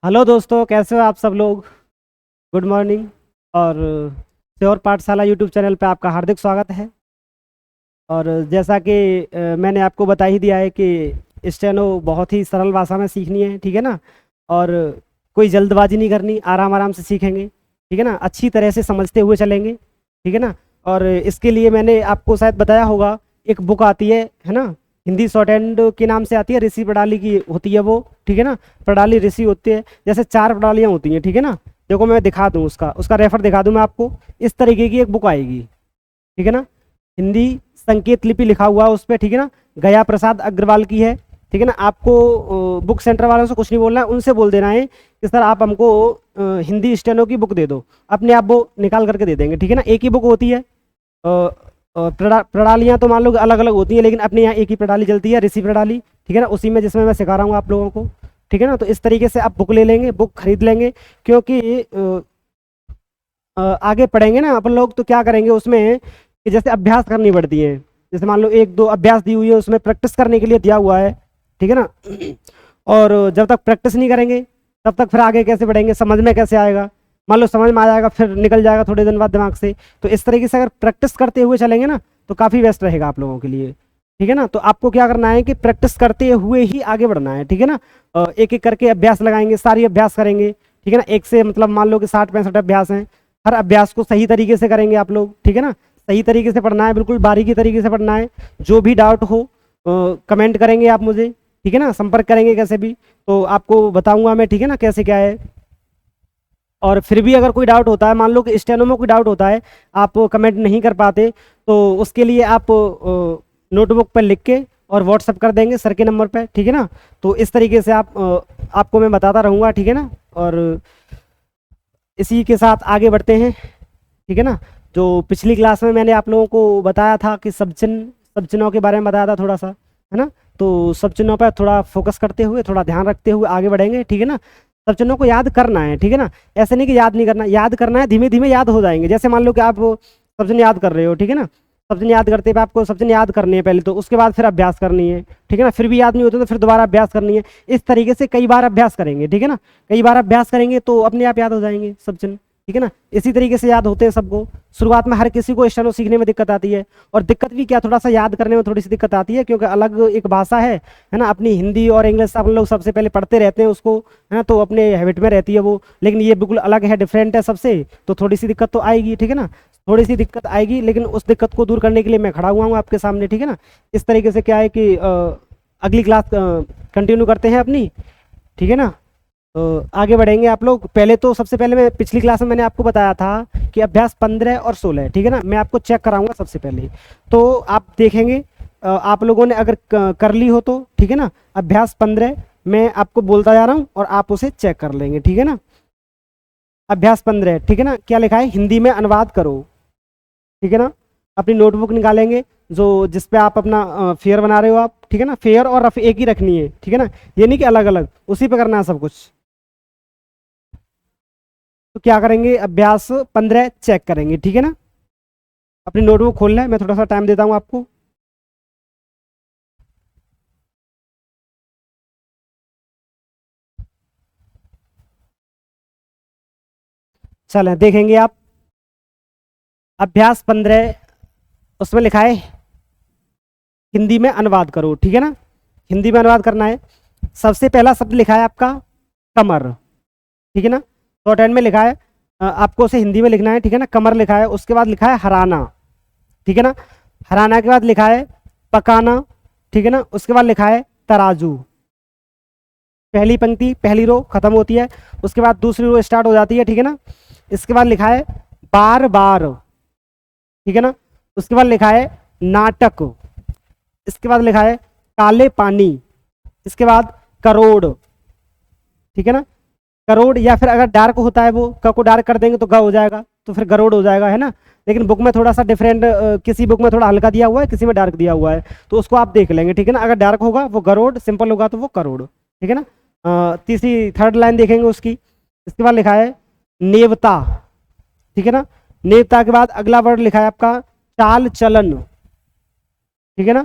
Hello दोस्तों, कैसे हो आप सब लोग। Good morning. और श्योर पाठशाला यूट्यूब चैनल पे आपका हार्दिक स्वागत है। और जैसा कि मैंने आपको बता ही दिया है कि स्टेनो बहुत ही सरल भाषा में सीखनी है, ठीक है ना। और कोई जल्दबाजी नहीं करनी, आराम आराम से सीखेंगे, ठीक है ना। अच्छी तरह से समझते हुए चलेंगे, ठीक है ना। और इसके लिए मैंने आपको शायद बताया होगा, एक बुक आती है ना। हिंदी शॉर्ट हैंड के नाम से आती है, ऋषि प्रणाली की होती है वो, ठीक है ना। प्रणाली ऋषि होती है, जैसे 4 प्रणालियाँ होती हैं, ठीक है ना। देखो मैं दिखा दूँ, उसका उसका रेफर दिखा दूँ मैं आपको। इस तरीके की एक बुक आएगी, ठीक है ना। हिंदी संकेत लिपि लिखा हुआ है उस पर, ठीक है ना। गया प्रसाद अग्रवाल की है, ठीक है ना। आपको बुक सेंटर वालों से कुछ नहीं बोलना है, उनसे बोल देना है कि सर आप हमको हिंदी स्टेनो की बुक दे दो। अपने आप वो निकाल करके दे देंगे, ठीक है ना। एक ही बुक होती है। प्रणालियाँ तो मान लो अलग अलग होती हैं, लेकिन अपने यहाँ एक ही प्रणाली चलती है, ऋषि प्रणाली, ठीक है ना। उसी में जिसमें मैं सिखा रहा हूँ आप लोगों को, ठीक है ना। तो इस तरीके से आप बुक ले लेंगे, बुक खरीद लेंगे, क्योंकि आगे पढ़ेंगे ना अपन लोग, तो क्या करेंगे उसमें कि जैसे अभ्यास करनी पड़ती है। जैसे मान लो एक दो अभ्यास दी हुई है, उसमें प्रैक्टिस करने के लिए दिया हुआ है, ठीक है ना। और जब तक प्रैक्टिस नहीं करेंगे तब तक फिर आगे कैसे बढ़ेंगे, समझ में कैसे आएगा। मान लो समझ में आ जाएगा, फिर निकल जाएगा थोड़े दिन बाद दिमाग से। तो इस तरीके से अगर प्रैक्टिस करते हुए चलेंगे ना, तो काफ़ी बेस्ट रहेगा आप लोगों के लिए, ठीक है ना। तो आपको क्या करना है कि प्रैक्टिस करते हुए ही आगे बढ़ना है, ठीक है ना। एक एक करके अभ्यास लगाएंगे, सारी अभ्यास करेंगे, ठीक है ना। एक से मतलब मान लो कि 60-65 अभ्यास हैं। हर अभ्यास को सही तरीके से करेंगे आप लोग, ठीक है ना। सही तरीके से पढ़ना है, बिल्कुल बारीकी तरीके से पढ़ना है। जो भी डाउट हो कमेंट करेंगे आप मुझे, ठीक है ना। संपर्क करेंगे कैसे भी, तो आपको बताऊंगा मैं, ठीक है ना, कैसे क्या है। और फिर भी अगर कोई डाउट होता है, मान लो कि स्टेनो में कोई डाउट होता है, आप कमेंट नहीं कर पाते, तो उसके लिए आप नोटबुक पर लिख के और व्हाट्सअप कर देंगे सर के नंबर पे, ठीक है ना। तो इस तरीके से आपको मैं बताता रहूँगा, ठीक है ना। और इसी के साथ आगे बढ़ते हैं, ठीक है ना। जो पिछली क्लास में मैंने आप लोगों को बताया था कि सब चिन्हों के बारे में बताया था थोड़ा सा, है ना। तो सब चिन्हों पर थोड़ा फोकस करते हुए, थोड़ा ध्यान रखते हुए आगे बढ़ेंगे, ठीक है ना। सब चिन्हों को याद करना है, ठीक है ना। ऐसे नहीं कि याद नहीं करना, याद करना है, धीमे धीमे याद हो जाएंगे। जैसे मान लो कि आप सब चिन्ह याद कर रहे हो, ठीक है ना। सब चिन्ह याद करते हुए आपको सब चिन्ह याद करनी है पहले, तो उसके बाद फिर अभ्यास करनी है, ठीक है ना। फिर भी याद नहीं होते तो फिर दोबारा अभ्यास करनी है। इस तरीके से कई बार अभ्यास करेंगे, ठीक है ना। कई बार अभ्यास करेंगे तो अपने आप याद हो जाएंगे सब चिन्ह, ठीक है ना। इसी तरीके से याद होते हैं सबको। शुरुआत में हर किसी को स्टेनो सीखने में दिक्कत आती है, और दिक्कत भी क्या, थोड़ा सा याद करने में थोड़ी सी दिक्कत आती है, क्योंकि अलग एक भाषा है ना। अपनी हिंदी और इंग्लिश अपन लोग सबसे पहले पढ़ते रहते हैं उसको, है ना, तो अपने हैबिट में रहती है वो। लेकिन ये बिल्कुल अलग है, डिफरेंट है सबसे, तो थोड़ी सी दिक्कत तो आएगी, ठीक है ना। थोड़ी सी दिक्कत आएगी, लेकिन उस दिक्कत को दूर करने के लिए मैं खड़ा हुआ हूँ आपके सामने, ठीक है ना। इस तरीके से क्या है कि अगली क्लास कंटिन्यू करते हैं अपनी, ठीक है ना। तो आगे बढ़ेंगे आप लोग। पहले तो सबसे पहले मैं पिछली क्लास में मैंने आपको बताया था कि अभ्यास 15 और 16, ठीक है ना। मैं आपको चेक कराऊंगा सबसे पहले, तो आप देखेंगे आप लोगों ने अगर कर ली हो तो, ठीक है ना। अभ्यास 15 मैं आपको बोलता जा रहा हूँ और आप उसे चेक कर लेंगे, ठीक है ना। अभ्यास 15, ठीक है ना। क्या लिखा है, हिंदी में अनुवाद करो, ठीक है ना। अपनी नोटबुक निकालेंगे, जो जिस पे आप अपना फेयर बना रहे हो आप, ठीक है ना। फेयर और रफ एक ही रखनी है, ठीक है ना। ये नहीं कि अलग अलग, उसी पे करना है सब कुछ। तो क्या करेंगे, अभ्यास 15 चेक करेंगे, ठीक है ना। अपनी नोटबुक खोलना है, मैं थोड़ा सा टाइम देता हूँ आपको। चलें देखेंगे आप। अभ्यास 15 उसमें लिखा है हिंदी में अनुवाद करो, ठीक है ना। हिंदी में अनुवाद करना है। सबसे पहला शब्द लिखा है आपका कमर, ठीक है ना। शॉर्ट हैंड में लिखा है, आपको उसे हिंदी में लिखना है, ठीक है ना। कमर लिखा है, उसके बाद लिखा है हराना, ठीक है ना। हराना के बाद लिखा है पकाना, ठीक है ना। उसके बाद लिखा है तराजू। पहली पंक्ति पहली रो खत्म होती है, उसके बाद दूसरी रो स्टार्ट हो जाती है, ठीक है ना। इसके बाद लिखा है बार बार, ठीक है ना। उसके बाद लिखा है नाटक। इसके बाद लिखा है काले पानी। इसके बाद करोड़, ठीक है ना। करोड़, या फिर अगर डार्क होता है वो, क को डार्क कर देंगे तो ग हो जाएगा, तो फिर गरोड़ हो जाएगा, है ना। लेकिन बुक में थोड़ा सा डिफरेंट, किसी बुक में थोड़ा हल्का दिया हुआ है, किसी में डार्क दिया हुआ है, तो उसको आप देख लेंगे, ठीक है ना। अगर डार्क होगा वो गरोड़, सिंपल होगा तो वो करोड़, ठीक है ना। तीसरी थर्ड लाइन देखेंगे उसकी। इसके बाद लिखा है नेवता, ठीक है ना। नेवता के बाद अगला वर्ड लिखा है आपका चाल चलन, ठीक है ना।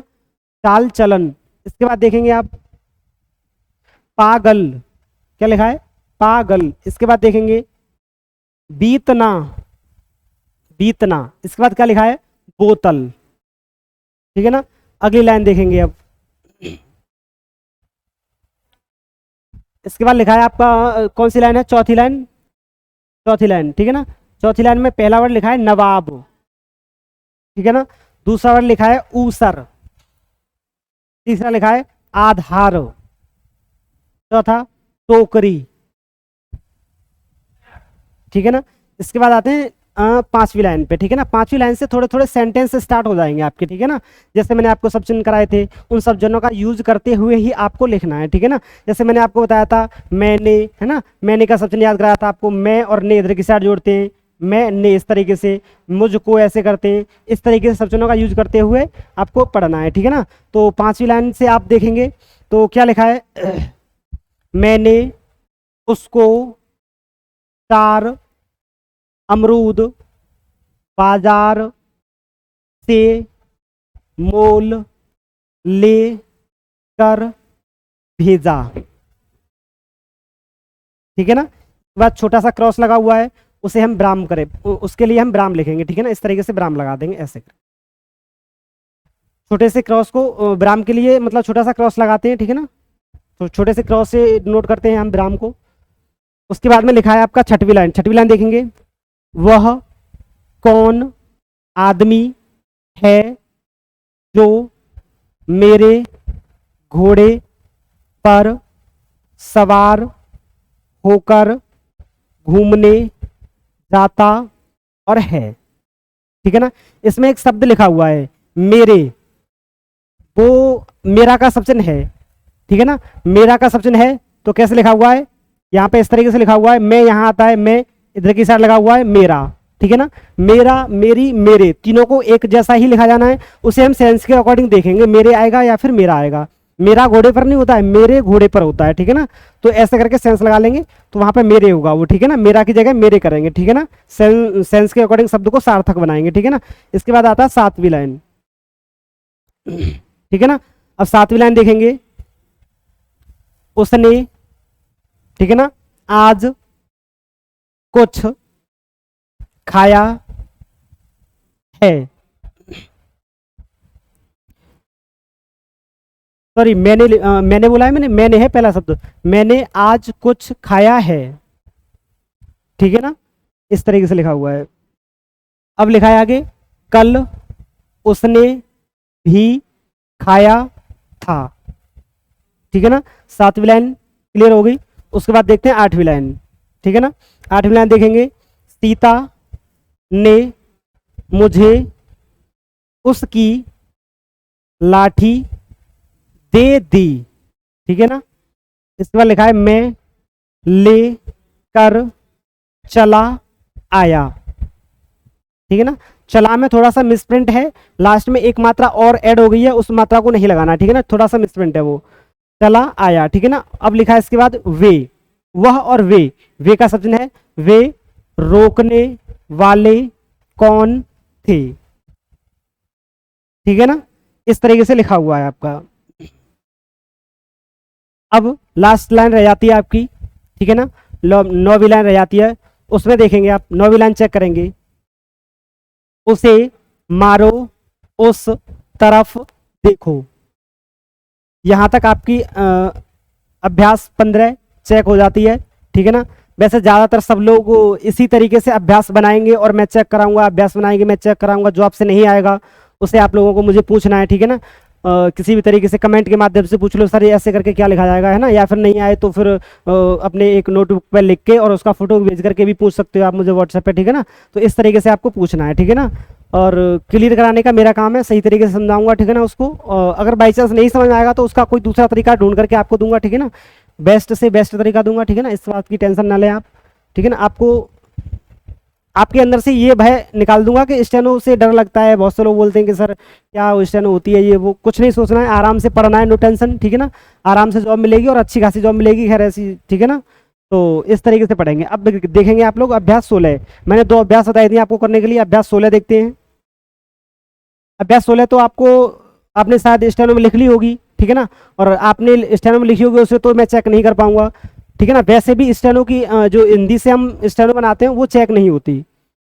चाल चलन। इसके बाद देखेंगे आप पागल, क्या लिखा है पागल। इसके बाद देखेंगे बीतना, बीतना। इसके बाद क्या लिखा है, बोतल। ठीक है ना। अगली लाइन देखेंगे अब। इसके बाद लिखा है आपका कौन सी लाइन है, चौथी लाइन, चौथी लाइन। ठीक है ना। चौथी लाइन में पहला वर्ड लिखा है नवाब। ठीक है ना। दूसरा वर्ड लिखा है ऊसर। तीसरा लिखा है आधार। चौथा टोकरी। ठीक है ना। इसके बाद आते हैं पांचवी लाइन पे। ठीक है ना। पांचवी लाइन से थोड़े थोड़े सेंटेंस स्टार्ट हो जाएंगे आपके। ठीक है ना। जैसे मैंने आपको सब चिन्ह कराए थे, उन सब जनों का यूज करते हुए ही आपको लिखना है। ठीक है ना। जैसे मैंने आपको बताया था मैंने, है ना, मैंने का सब चिन्ह याद कराया था आपको। मैं और ने इधर की साइड जोड़ते हैं, मैं ने इस तरीके से, मुझको ऐसे करते हैं, इस तरीके से सब चिन्हों का यूज करते हुए आपको पढ़ना है। ठीक है ना। तो पांचवी लाइन से आप देखेंगे तो क्या लिखा है, मैंने उसको 4 अमरूद बाजार से मोल ले कर भेजा। ठीक है ना। उसके बाद छोटा सा क्रॉस लगा हुआ है, उसे हम ब्राम करें, उसके लिए हम ब्राम लिखेंगे। ठीक है ना। इस तरीके से ब्राम लगा देंगे, ऐसे छोटे से क्रॉस को ब्राम के लिए मतलब छोटा सा क्रॉस लगाते हैं। ठीक है ना। तो छोटे से क्रॉस से नोट करते हैं हम ब्राम को। उसके बाद में लिखा है आपका छठवीं लाइन। छठवीं लाइन देखेंगे, वह कौन आदमी है जो मेरे घोड़े पर सवार होकर घूमने जाता और है। ठीक है ना। इसमें एक शब्द लिखा हुआ है मेरे, वो मेरा का सब चिन्ह है। ठीक है ना। मेरा का सब चिन्ह है तो कैसे लिखा हुआ है, यहाँ पे इस तरीके से लिखा हुआ है, मैं यहाँ आता है, मैं इधर की साइड लगा हुआ है मेरा। ठीक है ना। मेरा, मेरी, मेरे, तीनों को एक जैसा ही लिखा जाना है। उसे हम सेंस के अकॉर्डिंग देखेंगे, मेरे आएगा या फिर मेरा आएगा। मेरा घोड़े पर नहीं होता है, मेरे घोड़े पर होता है। ठीक है ना। तो ऐसे करके सेंस लगा लेंगे तो वहां पे मेरे होगा वो। ठीक है ना। मेरा की जगह मेरे करेंगे। ठीक है ना। सेंस के अकॉर्डिंग शब्द को सार्थक बनाएंगे। ठीक है ना। इसके बाद आता है सातवीं लाइन। ठीक है ना। अब सातवीं लाइन देखेंगे, उसने, ठीक है ना, आज कुछ खाया है। सॉरी, मैंने बोला है, मैंने है पहला शब्द, मैंने आज कुछ खाया है। ठीक है ना। इस तरीके से लिखा हुआ है। अब लिखा है आगे, कल उसने भी खाया था। ठीक है ना। सातवीं लाइन क्लियर हो गई। उसके बाद देखते हैं आठवीं लाइन। ठीक है ना। आठवीं लाइन देखेंगे, सीता ने मुझे उसकी लाठी दे दी। ठीक है ना। इसके बाद लिखा है, मैं ले कर चला आया। ठीक है ना। चला में थोड़ा सा मिसप्रिंट है, लास्ट में एक मात्रा और ऐड हो गई है, उस मात्रा को नहीं लगाना। ठीक है ना। थोड़ा सा मिसप्रिंट है वो, चला आया। ठीक है ना। अब लिखा है इसके बाद वे, वह और वे का सब चिन्ह है, वे रोकने वाले कौन थे। ठीक है ना। इस तरीके से लिखा हुआ है आपका। अब लास्ट लाइन रह जाती है आपकी। ठीक है ना। नौवीं लाइन रह जाती है, उसमें देखेंगे आप, नौवीं लाइन चेक करेंगे, उसे मारो उस तरफ देखो। यहां तक आपकी अभ्यास 15 चेक हो जाती है। ठीक है ना। वैसे ज़्यादातर सब लोग इसी तरीके से अभ्यास बनाएंगे और मैं चेक कराऊंगा, अभ्यास बनाएंगे, मैं चेक कराऊंगा। जो आपसे नहीं आएगा उसे आप लोगों को मुझे पूछना है। ठीक है ना। किसी भी तरीके से कमेंट के माध्यम से पूछ लो, सर ये ऐसे करके क्या लिखा जाएगा, है ना। या फिर नहीं आए तो फिर अपने एक नोटबुक पर लिख के और उसका फोटो भेज करके भी पूछ सकते हो आप मुझे व्हाट्सएप पे। ठीक है ना। तो इस तरीके से आपको पूछना है। ठीक है ना। और क्लियर कराने का मेरा काम है, सही तरीके से समझाऊंगा। ठीक है ना। उसको अगर बाई चांस नहीं समझ में आएगा तो उसका कोई दूसरा तरीका ढूंढ करके आपको दूंगा। ठीक है ना। बेस्ट से बेस्ट तरीका दूंगा। ठीक है ना। इस बात की टेंशन ना लें आप। ठीक है ना। आपको आपके अंदर से ये भय निकाल दूंगा कि स्टेनो से डर लगता है, बहुत से लोग बोलते हैं कि सर क्या स्टेनो होती है, ये वो, कुछ नहीं सोचना है, आराम से पढ़ना है, नो टेंशन। ठीक है ना। आराम से जॉब मिलेगी और अच्छी खासी जॉब मिलेगी, खैर ऐसी। ठीक है ना। तो इस तरीके से पढ़ेंगे। अब देखेंगे आप लोग अभ्यास 16, मैंने 2 अभ्यास बताए थे आपको करने के लिए। अभ्यास 16 देखते हैं। अभ्यास 16 तो आपको, आपने शायद स्टेनो में लिख ली होगी। ठीक है ना। और आपने स्टेनो में लिखी होगी उसे तो मैं चेक नहीं कर पाऊंगा। ठीक है ना। वैसे भी स्टेनो की जो हिंदी से हम स्टेनो बनाते हैं वो चेक नहीं होती।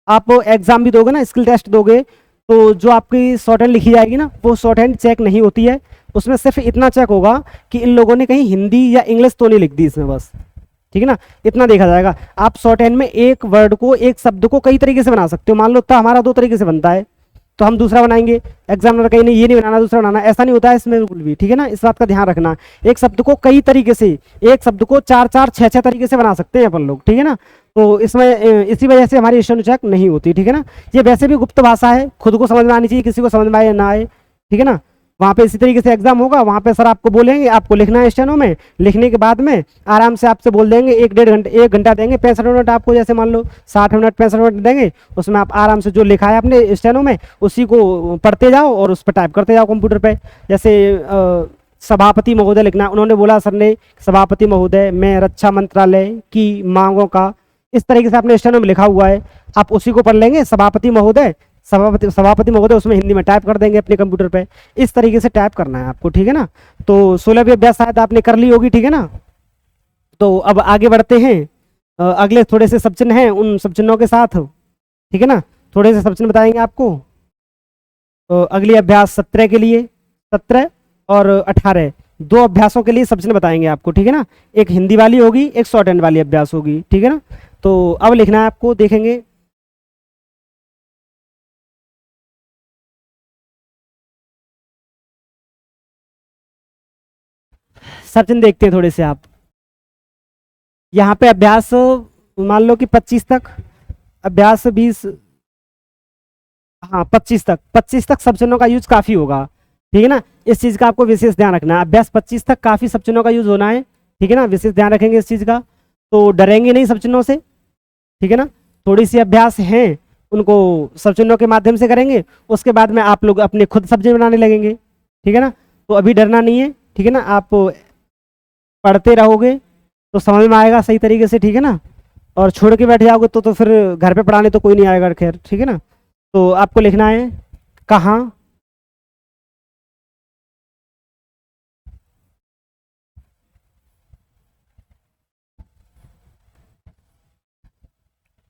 आप एग्जाम भी दोगे ना, स्किल टेस्ट दोगे, तो जो आपकी शॉर्ट हैंड लिखी जाएगी ना वो शॉर्ट हैंड चेक नहीं होती है। उसमें सिर्फ इतना चेक होगा कि इन लोगों ने कहीं हिंदी या इंग्लिश तो नहीं लिख दी इसमें, बस। ठीक है ना, इतना देखा जाएगा। आप शॉर्ट हैंड में एक वर्ड को, एक शब्द को कई तरीके से बना सकते हो। मान लो तो हमारा दो तरीके से बनता है, तो हम दूसरा बनाएंगे। एग्जामिनर कहीं नहीं, ये नहीं बनाना दूसरा बनाना, ऐसा नहीं होता है इसमें बिल्कुल भी। ठीक है ना, इस बात का ध्यान रखना। एक शब्द को कई तरीके से, एक शब्द को चार चार छह छह तरीके से बना सकते हैं अपन लोग। ठीक है ना, तो इसमें इसी वजह से हमारी स्टेनो चेक नहीं होती। ठीक है ना, ये वैसे भी गुप्त भाषा है, खुद को समझ में आनी चाहिए, किसी को समझ में आए या ना आए। ठीक है ना, वहाँ पे इसी तरीके से एग्जाम होगा। वहाँ पे सर आपको बोलेंगे आपको लिखना है स्टेनो में, लिखने के बाद में आराम से आपसे बोल देंगे एक डेढ़ घंटे, 1 घंटा देंगे, 65 मिनट आपको, जैसे मान लो 60 मिनट 65 मिनट देंगे। उसमें आप आराम से जो लिखा है अपने स्टेनो में उसी को पढ़ते जाओ और उस पर टाइप करते जाओ कंप्यूटर पे। जैसे सभापति महोदय लिखना, उन्होंने बोला सर ने, सभापति महोदय मैं रक्षा मंत्रालय की मांगों का, इस तरीके से अपने स्टेनो में लिखा हुआ है, आप उसी को पढ़ लेंगे, सभापति महोदय, सभापति सभापति महोदय, उसमें हिंदी में टाइप कर देंगे अपने कंप्यूटर पे। इस तरीके से टाइप करना है आपको। ठीक है ना, तो 16वीं अभ्यास शायद आपने कर ली होगी। ठीक है ना, तो अब आगे बढ़ते हैं। अगले थोड़े से सब चिन्ह हैं, उन सब चिन्हों के साथ। ठीक है ना, थोड़े से सब चिन्ह बताएंगे आपको। अगली अभ्यास 17 के लिए, 17 और 18 दो अभ्यासों के लिए सब चिन्ह बताएंगे आपको। ठीक है ना, एक हिंदी वाली होगी, एक शॉर्ट हैंड वाली अभ्यास होगी। ठीक है ना, तो अब लिखना है आपको, देखेंगे। सब चिन्ह देखते हैं थोड़े से आप। यहाँ पे अभ्यास मान लो कि 25 तक, अभ्यास 20, हाँ 25 तक सब चिन्हों का यूज काफी होगा। ठीक है ना, इस चीज का आपको विशेष ध्यान रखना है। अभ्यास 25 तक काफी सब चिन्हों का यूज होना है। ठीक है ना, विशेष ध्यान रखेंगे इस चीज का, तो डरेंगे नहीं सब चिन्हों से। ठीक है ना, थोड़ी सी अभ्यास हैं उनको सब चिन्हों के माध्यम से करेंगे, उसके बाद में आप लोग अपने खुद सब्जी बनाने लगेंगे। ठीक है ना, तो अभी डरना नहीं है। ठीक है ना, आप पढ़ते रहोगे तो समझ में आएगा सही तरीके से। ठीक है ना, और छोड़ के बैठ जाओगे तो फिर घर पे पढ़ाने तो कोई नहीं आएगा, खैर। ठीक है ना, तो आपको लिखना है कहाँ,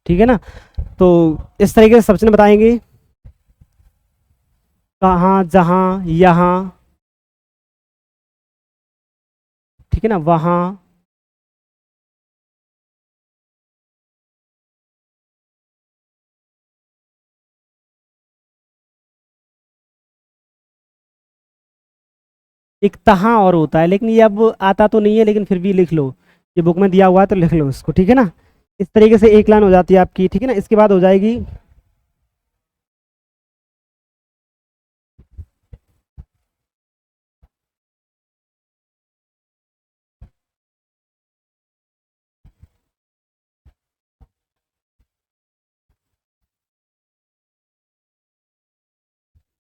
ठीक है ना, तो इस तरीके से सब चिन्ह बताएंगे, कहाँ, जहाँ, यहाँ। ठीक है ना, वहाँ, एक तहाँ और होता है, लेकिन ये अब आता तो नहीं है, लेकिन फिर भी लिख लो, ये बुक में दिया हुआ है तो लिख लो इसको। ठीक है ना, इस तरीके से एक लाइन हो जाती है आपकी। ठीक है ना, इसके बाद हो जाएगी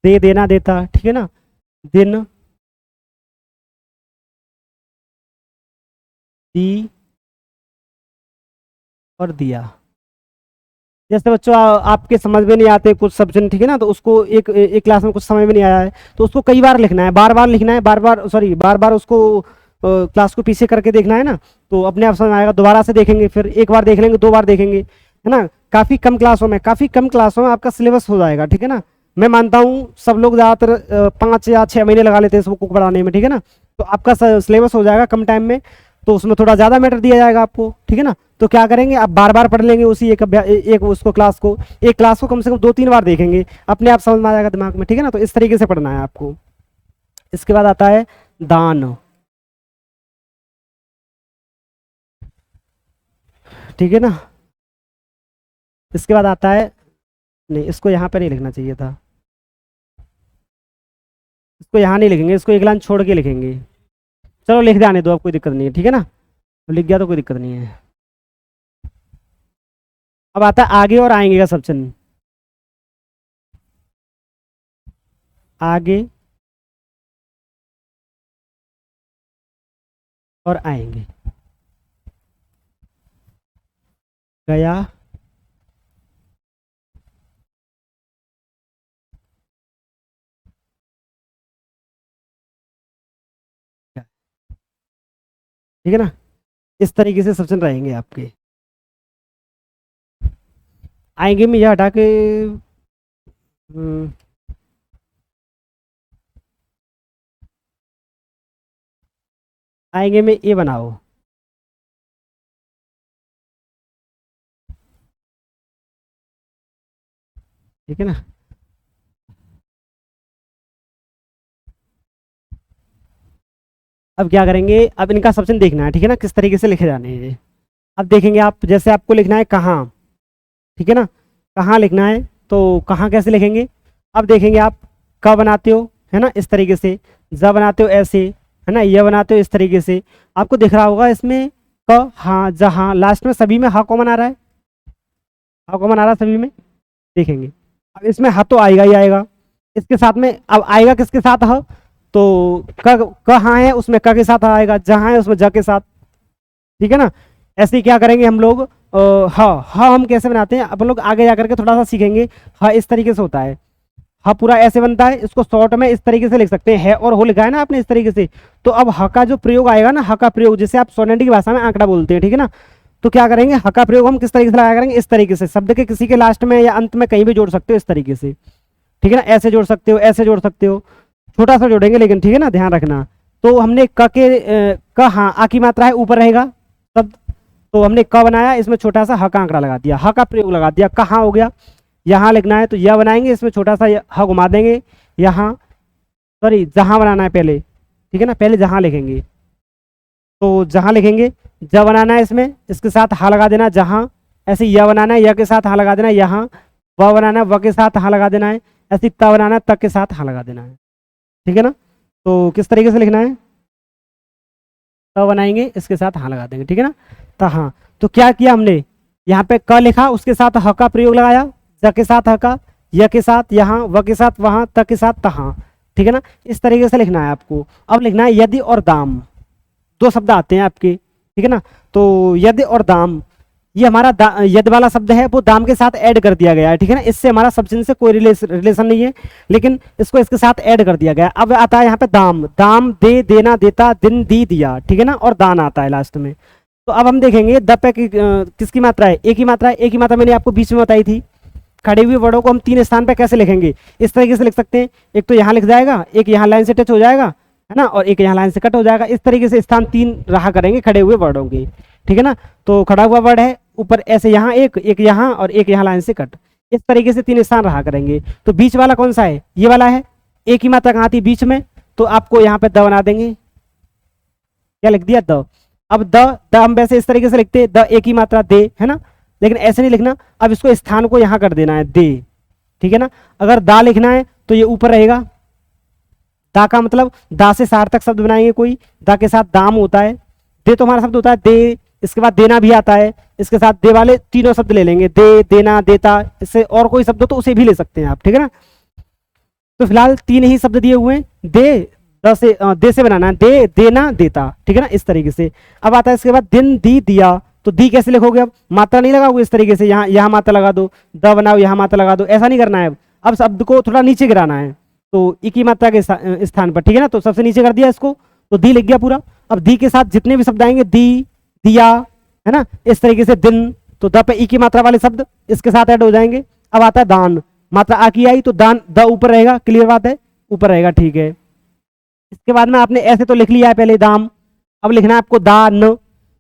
दे, देना, देता। ठीक है ना, दिन, दी और दिया। जैसे बच्चों आपके समझ में नहीं आते कुछ सब्जेक्ट, ठीक है ना, तो उसको एक क्लास में कुछ समझ में नहीं आया है तो उसको कई बार लिखना है, बार बार लिखना है, बार बार, सॉरी, बार बार उसको क्लास को पीछे करके देखना है ना, तो अपने आप समझ में आएगा। दोबारा से देखेंगे, फिर एक बार देख लेंगे, 2 बार देखेंगे, है ना। काफ़ी कम क्लासों में आपका सिलेबस हो जाएगा। ठीक है ना, मैं मानता हूँ सब लोग ज़्यादातर 5 या 6 महीने लगा लेते हैं इस बुक को पढ़ाने में। ठीक है ना, तो आपका सिलेबस हो जाएगा कम टाइम में, तो उसमें थोड़ा ज़्यादा मैटर दिया जाएगा आपको। ठीक है ना, तो क्या करेंगे, आप बार बार पढ़ लेंगे उसी एक उसको क्लास को, एक क्लास को कम से कम 2-3 बार देखेंगे, अपने आप समझ में आ जाएगा दिमाग में। ठीक है ना, तो इस तरीके से पढ़ना है आपको। इसके बाद आता है दान। ठीक है ना, इसके बाद आता है, नहीं इसको यहाँ पे नहीं लिखना चाहिए था, इसको यहाँ नहीं लिखेंगे, इसको एक लाइन छोड़ के लिखेंगे। चलो लिख जाने दो, अब कोई दिक्कत नहीं है। ठीक है ना, लिख गया तो कोई दिक्कत नहीं है। अब आता है आगे और आएंगे का सब चिन्ह। आगे और आएंगे, गया, ठीक है ना, इस तरीके से सब्शन रहेंगे आपके। आएंगे में यह हटा के आएंगे में ए बनाओ। ठीक है ना। अब क्या करेंगे, अब इनका सब्शन देखना है, ठीक है ना, किस तरीके से लिखे जाने हैं ये। अब देखेंगे आप, जैसे आपको लिखना है कहाँ, ठीक है ना, कहाँ लिखना है, तो कहाँ कैसे लिखेंगे। अब देखेंगे आप क बनाते हो, है ना, इस तरीके से, ज बनाते हो ऐसे, है ना, यह बनाते हो इस तरीके से। आपको दिख रहा होगा इसमें क, हाँ, जहाँ, लास्ट में सभी में हा कॉमन आ रहा है, हा कॉमन आ रहा है सभी में, देखेंगे। अब इसमें ह तो आएगा ही आएगा, इसके साथ में अब आएगा किसके साथ ह, तो कहाँ है उसमें क के साथ आएगा, जहाँ है उसमें ज के साथ, ठीक है ना। ऐसे ही क्या करेंगे हम लोग, हाँ हाँ हम कैसे बनाते हैं अपन लोग आगे जाकर के थोड़ा सा सीखेंगे। हाँ इस तरीके से होता है, हाँ पूरा ऐसे बनता है, इसको शॉर्ट में इस तरीके से लिख सकते हैं, है और हो लिखा है ना आपने इस तरीके से। तो अब ह का जो प्रयोग आएगा ना, ह का प्रयोग जैसे आप सोनेटी की भाषा में आंकड़ा बोलते हैं, ठीक है ना, तो क्या करेंगे, ह का प्रयोग हम किस तरीके से लगाया करेंगे, इस तरीके से, शब्द के किसी के लास्ट में या अंत में कहीं भी जोड़ सकते हो इस तरीके से, ठीक है ना, ऐसे जोड़ सकते हो, ऐसे जोड़ सकते हो, छोटा सा जोड़ेंगे लेकिन, ठीक है ना, ध्यान रखना। तो हमने क के क, हाँ आ की मात्रा है ऊपर रहेगा तब, तो हमने क बनाया, इसमें छोटा सा ह का आंकड़ा लगा दिया, ह का प्रयोग लगा दिया, कहाँ हो गया, यहाँ लिखना है तो यह बनाएंगे, इसमें छोटा सा ह घुमा देंगे, यहाँ, सॉरी जहाँ बनाना है पहले, ठीक है ना, पहले जहाँ लिखेंगे, तो जहाँ लिखेंगे, ज बनाना है इसमें, इसके साथ हा लगा देना जहाँ, ऐसे यह बनाना है, यह के साथ हा लगा देना है यहाँ, व बनाना है, व के साथ हा लगा देना है, ऐसे त बनाना है, त के साथ हा लगा देना है, ठीक है ना। तो किस तरीके से लिखना है, त बनाएंगे, इसके साथ हाँ लगा देंगे, ठीक है ना, तो हाँ। तो क्या किया हमने, यहाँ पे क लिखा, उसके साथ ह का प्रयोग लगाया, ज के साथ ह का, य के साथ यहाँ, व के साथ वहाँ, त के साथ तहाँ, ठीक है ना, इस तरीके से लिखना है आपको। अब लिखना है यदि और दाम, दो शब्द आते हैं आपके, ठीक है ना, तो यदि और दाम, ये हमारा यदि वाला शब्द है वो दाम के साथ ऐड कर दिया गया है, ठीक है ना, इससे हमारा सब्सिन से कोई रिलेशन नहीं है, लेकिन इसको इसके साथ ऐड कर दिया गया। अब आता है यहाँ पे दाम, दाम, दे, देना, देता, दिन, दी, दिया, ठीक है ना, और दान आता है लास्ट में। तो अब हम देखेंगे द पे किसकी मात्रा है, ए की मात्रा है, ए की मात्रा मैंने आपको बीच में बताई थी। खड़े हुए वर्डों को हम तीन स्थान पे कैसे लिखेंगे, इस तरीके से लिख सकते हैं, एक तो यहाँ लिख जाएगा, एक यहाँ लाइन से टच हो जाएगा, है ना, और एक यहाँ लाइन से कट हो जाएगा, इस तरीके से स्थान तीन रहा करेंगे खड़े हुए वर्डों के, ठीक है ना। तो खड़ा हुआ वर्ड है ऊपर ऐसे, यहाँ एक, एक यहाँ और एक यहाँ लाइन से कट, इस तरीके से तीन स्थान रहा करेंगे। तो बीच वाला कौन सा है, ये वाला है, एक ही मात्रा कहाँ थी बीच में, तो आपको यहाँ पे द बना देंगे, क्या लिख दिया द। अब द हम वैसे इस तरीके से लिखते हैं, द एक ही मात्रा दे, है ना, लेकिन ऐसे नहीं लिखना, अब इसको स्थान को यहाँ कर देना है दे, ठीक है ना। अगर दा लिखना है तो ये ऊपर रहेगा, दा का मतलब दा से सार्थक शब्द बनाएंगे कोई, दा के साथ दाम होता है, दे तो हमारा शब्द होता है दे, इसके बाद देना भी आता है, इसके साथ दे वाले तीनों शब्द ले लेंगे, दे, देना, देता, इससे और कोई शब्द हो तो उसे भी ले सकते हैं आप, ठीक है ना। तो फिलहाल तीन ही शब्द दिए हुए हैं, दे, दे से बनाना है, दे, देना, देता, ठीक है ना, इस तरीके से। अब आता है इसके बाद दिन, दी, दिया, तो दी कैसे लिखोगे, अब मात्रा नहीं लगाओगे इस तरीके से, यहाँ मात्रा लगा दो, द बनाओ यहाँ मात्रा लगा दो, ऐसा नहीं करना है। अब शब्द को थोड़ा नीचे गिराना है, तो ई की मात्रा के स्थान पर, ठीक है ना, तो सबसे नीचे कर दिया इसको, तो दी लिख गया पूरा। अब दी के साथ जितने भी शब्द आएंगे, दी, दिया, है ना, इस तरीके से दिन, तो द पे ई की मात्रा वाले शब्द इसके साथ ऐड हो जाएंगे। अब आता है दान, मात्रा आ की आई तो दान, द ऊपर रहेगा, क्लियर बात है, ऊपर रहेगा, ठीक है। इसके बाद में आपने ऐसे तो लिख लिया है पहले दाम, अब लिखना है आपको दा न,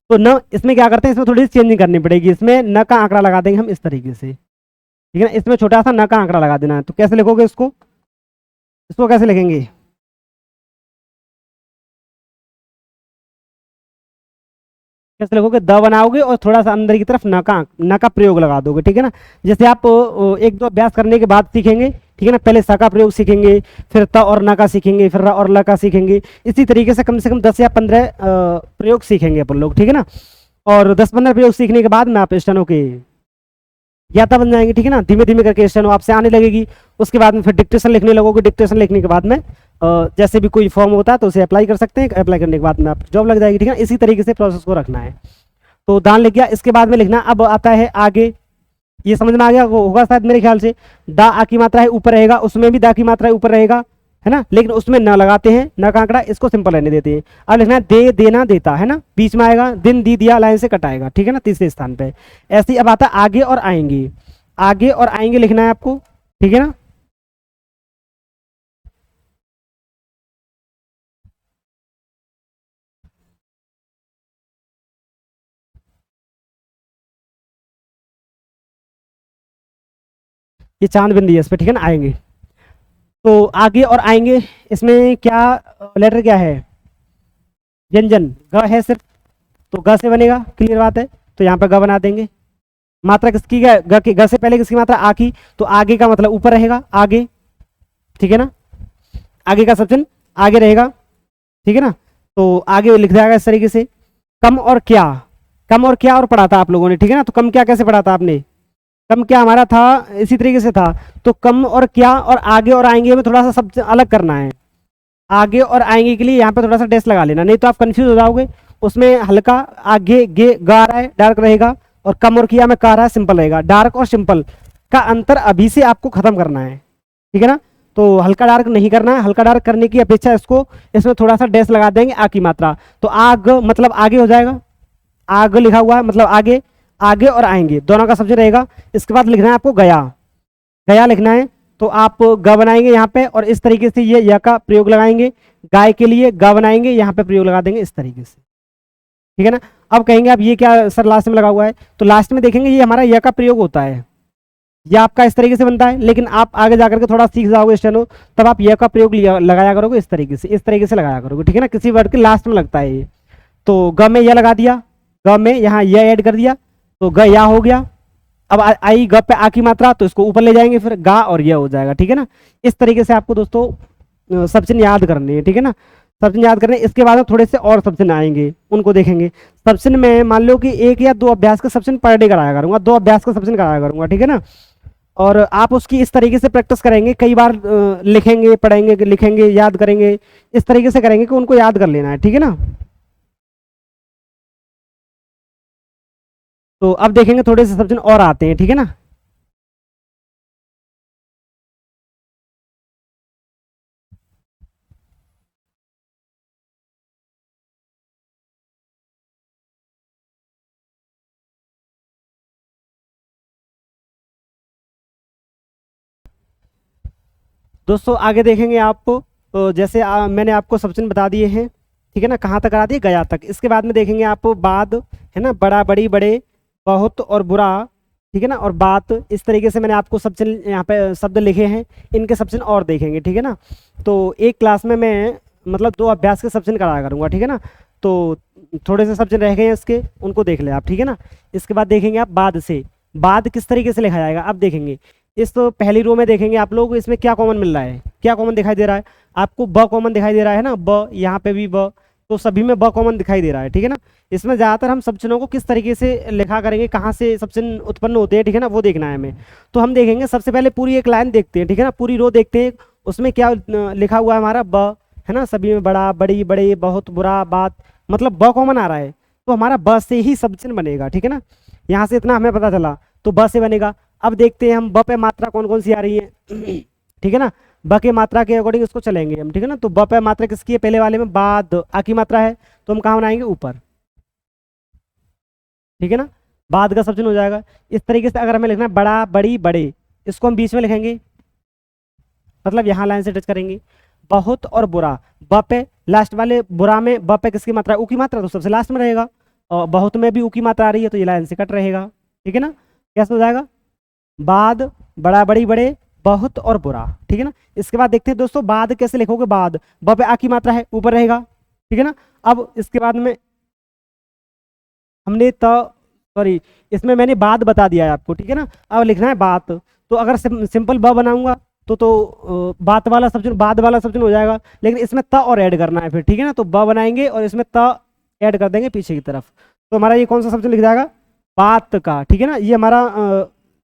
तो न इसमें क्या करते हैं, इसमें थोड़ी सी चेंजिंग करनी पड़ेगी, इसमें न का आंकड़ा लगा देंगे हम इस तरीके से, ठीक है ना, इसमें छोटा सा न का आंकड़ा लगा देना है। तो कैसे लिखोगे इसको, इसको कैसे लिखेंगे, कैसे लिखोगे, द बनाओगे और थोड़ा सा अंदर की तरफ न का प्रयोग लगा दोगे, ठीक है ना। जैसे आप एक दो अभ्यास करने के बाद सीखेंगे, ठीक है ना, पहले स का प्रयोग सीखेंगे, फिर त और न का सीखेंगे, फिर र और ल का सीखेंगे, इसी तरीके से कम 10 या 15 प्रयोग सीखेंगे अपन लोग, ठीक है ना। और 10-15 प्रयोग सीखने के बाद में आप स्टेनो के ज्ञाता बन जाएंगे, ठीक है ना, धीमे धीमे करके स्टेनो आपसे आने लगेगी। उसके बाद में फिर डिक्टेशन लिखने लगोगे, डिक्टेशन लिखने के बाद में जैसे भी कोई फॉर्म होता है तो उसे अप्लाई कर सकते हैं, अप्लाई करने के बाद में आप जॉब लग जाएगी, ठीक है, इसी तरीके से प्रोसेस को रखना है। तो दान लिख गया, इसके बाद में लिखना अब आता है आगे, ये समझ में आ गया होगा शायद मेरे ख्याल से, दा आ की मात्रा है ऊपर रहेगा, उसमें भी दा की मात्रा ऊपर रहेगा, है ना, लेकिन उसमें न लगाते हैं, न का आंकड़ा, इसको सिंपल रहने देते हैं। अब लिखना है दे देना देता, है ना, बीच में आएगा, दिन दी दिया लाइन से कटाएगा, ठीक है ना, तीसरे स्थान पे। ऐसे ही अब आता है आगे और आएंगे, आगे और आएंगे लिखना है आपको, ठीक है ना। ये चांद बिंदी है इस पे, ठीक है ना, आएंगे। तो आगे और आएंगे, इसमें क्या लेटर क्या है, व्यंजन ग है सिर्फ, तो ग से बनेगा, क्लियर बात है। तो यहाँ पे ग बना देंगे। मात्रा किसकी है, ग की, ग से पहले किसकी मात्रा, आ की, तो आगे का मतलब ऊपर रहेगा, आगे, ठीक है ना, आगे का सबसे आगे रहेगा, ठीक है ना। तो आगे लिख जाएगा इस तरीके से। कम और क्या, कम और क्या और पढ़ा था आप लोगों ने, ठीक है ना। तो कम क्या कैसे पढ़ा था आपने, कम क्या हमारा था इसी तरीके से था। तो कम और क्या और आगे और आएंगे में थोड़ा सा सब अलग करना है। आगे और आएंगे के लिए यहाँ पे थोड़ा सा डैश लगा लेना, नहीं तो आप कंफ्यूज हो जाओगे। उसमें हल्का आगे गे गा रहा है डार्क रहेगा, और कम और किया में का रहा है सिंपल रहेगा। डार्क और सिंपल का अंतर अभी से आपको खत्म करना है, ठीक है ना। तो हल्का डार्क नहीं करना है, हल्का डार्क करने की अपेक्षा इसको, इसमें थोड़ा सा डैश लगा देंगे आ की मात्रा। तो आग मतलब आगे हो जाएगा, आग लिखा हुआ है मतलब आगे, आगे और आएंगे दोनों का सब्जेक्ट रहेगा। इसके बाद लिखना है आपको गया, गया लिखना है। तो आप ग बनाएंगे यहाँ पे, और इस तरीके से ये य का प्रयोग लगाएंगे। गाय के लिए ग बनाएंगे, यहाँ पे प्रयोग लगा देंगे इस तरीके से, ठीक है ना। अब कहेंगे आप ये क्या सर लास्ट में लगा हुआ है, तो लास्ट में देखेंगे ये हमारा य का प्रयोग होता है। ये आपका इस तरीके से बनता है, लेकिन आप आगे जाकर के थोड़ा सीख जाओगे स्टेनो, तब आप य का प्रयोग लगाया करोगे इस तरीके से, इस तरीके से लगाया करोगे, ठीक है ना। किसी वर्ड के लास्ट में लगता है ये। तो ग में य लगा दिया, ग में यहाँ य ऐड कर दिया, तो ग या हो गया। अब आई ग पे आ की मात्रा, तो इसको ऊपर ले जाएंगे, फिर गा और ये हो जाएगा, ठीक है ना। इस तरीके से आपको दोस्तों सबचिन्ह याद करने हैं, ठीक है ना। सबचिन्ह याद करने, इसके बाद थोड़े से और सबचिन्ह आएंगे, उनको देखेंगे। सबचिन्ह में मान लो कि 1 या 2 अभ्यास का सबचिन्ह पर डे कराया करूंगा, 2 अभ्यास का सबचिन्ह कराया करूंगा, ठीक है ना। और आप उसकी इस तरीके से प्रैक्टिस करेंगे, कई बार लिखेंगे, पढ़ेंगे, लिखेंगे, याद करेंगे, इस तरीके से करेंगे कि उनको याद कर लेना है, ठीक है ना। तो अब देखेंगे थोड़े से सबचिन्ह और आते हैं, ठीक है ना। दोस्तों आगे देखेंगे आपको, तो जैसे मैंने आपको सबचिन्ह बता दिए हैं, ठीक है ना, कहाँ तक करा दिए, गया तक। इसके बाद में देखेंगे आप बाद, है ना, बड़ा बड़ी बड़े, बहुत और बुरा, ठीक है ना, और बात। इस तरीके से मैंने आपको सबचिन्ह यहाँ पे शब्द लिखे हैं, इनके सबचिन्ह और देखेंगे, ठीक है ना। तो एक क्लास में मैं मतलब 2 अभ्यास के सबचिन्ह कराया करूँगा, ठीक है ना। तो थोड़े से सबचिन्ह रह गए हैं इसके, उनको देख ले आप, ठीक है ना। इसके बाद देखेंगे आप बाद से, बाद किस तरीके से लिखा जाएगा अब देखेंगे। इस तो पहली रो में देखेंगे आप लोग, इसमें क्या कॉमन मिल रहा है, क्या कॉमन दिखाई दे रहा है आपको, ब कॉमन दिखाई दे रहा है ना, ब, यहाँ पे भी ब, तो सभी में ब कॉमन दिखाई दे रहा है, ठीक है ना। इसमें ज़्यादातर हम सब चिन्हों को किस तरीके से लिखा करेंगे, कहाँ से सब चिन्ह उत्पन्न होते हैं, ठीक है ना, वो देखना है हमें। तो हम देखेंगे सबसे पहले पूरी एक लाइन देखते हैं, ठीक है ना, पूरी रो देखते हैं, उसमें क्या लिखा हुआ है हमारा ब, है ना, सभी में बड़ा, बड़ी, बड़े, बहुत, बुरा, बात, मतलब ब कॉमन आ रहा है, तो हमारा ब से ही सब चिन्ह बनेगा, ठीक है ना। यहाँ से इतना हमें पता चला, तो ब से बनेगा। अब देखते हैं हम ब पे मात्रा कौन कौन सी आ रही है, ठीक है ना। ब के मात्रा के अकॉर्डिंग इसको चलेंगे हम, ठीक है ना। तो ब पे मात्रा किसकी है, पहले वाले में बाद, आ की मात्रा है, तो हम कहाँ बनाएंगे, ऊपर, ठीक है ना। बाद का सब चिन्ह हो जाएगा। इस तरीके से अगर हमें लिखना है बड़ा, बड़ी, बड़े, इसको हम बीच में लिखेंगे, मतलब यहाँ लाइन से टच करेंगे। बहुत और बुरा, ब पे लास्ट वाले, बुरा में ब पे किसकी मात्रा, ऊ की मात्रा, तो सबसे लास्ट में रहेगा। और बहुत में भी ऊ की मात्रा आ रही है, तो ये लाइन से कट रहेगा, ठीक है ना। कैसे हो जाएगा, बाद, बड़ा, बड़ी, बड़े, बहुत और बुरा, ठीक है ना। इसके बाद देखते हैं दोस्तों बाद कैसे लिखोगे, बाद ब पे आ की मात्रा है, ऊपर रहेगा, ठीक है ना। अब इसके बाद में हमने सॉरी, इसमें मैंने बाद बता दिया है आपको, ठीक है ना। अब लिखना है बात, तो अगर सिंपल ब बनाऊंगा तो बात वाला सब बाद वाला सब हो जाएगा, लेकिन इसमें त और ऐड करना है फिर, ठीक है ना। तो ब बनाएंगे और इसमें त ऐड कर देंगे पीछे की तरफ, तो हमारा ये कौन सा शब्द लिख जाएगा, बात का, ठीक है ना। ये हमारा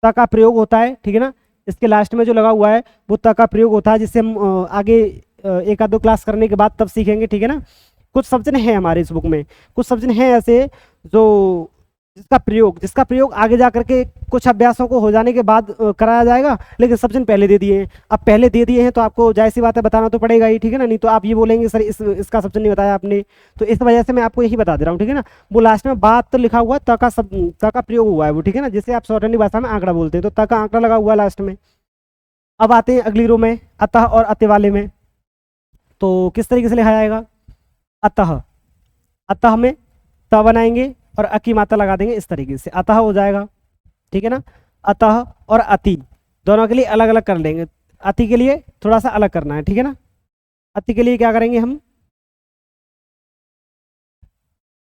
त का प्रयोग होता है, ठीक है ना। इसके लास्ट में जो लगा हुआ है वो त का प्रयोग होता है, जिससे हम आगे 1 आध 2 क्लास करने के बाद तब सीखेंगे, ठीक है ना। कुछ शब्द हैं हमारे इस बुक में, कुछ शब्द हैं ऐसे जो जिसका प्रयोग आगे जा करके कुछ अभ्यासों को हो जाने के बाद कराया जाएगा, लेकिन सब जन पहले दे दिए हैं। अब पहले दे दिए हैं तो आपको जाहिर सी बात है बताना तो पड़ेगा ही, ठीक है ना, नहीं तो आप ये बोलेंगे सर इसका सब जन नहीं बताया आपने। तो इस वजह से मैं आपको यही बता दे रहा हूँ, ठीक है ना। वो लास्ट में बात तो लिखा हुआ त का त का प्रयोग हुआ है वो, ठीक है ना, जिसे आप शॉर्टहैंड भाषा में आंकड़ा बोलते हैं, तो त का आंकड़ा लगा हुआ है लास्ट में। अब आते हैं अगली रो में, अतः और अति वाले में। तो किस तरीके से लिखा जाएगा, अतः, अतः में त बनाएंगे और अ की मात्रा लगा देंगे इस तरीके से, अतः हो जाएगा, ठीक है ना। अतः और अति दोनों के लिए अलग अलग कर लेंगे, अति के लिए थोड़ा सा अलग करना है, ठीक है ना। अति के लिए क्या करेंगे हम,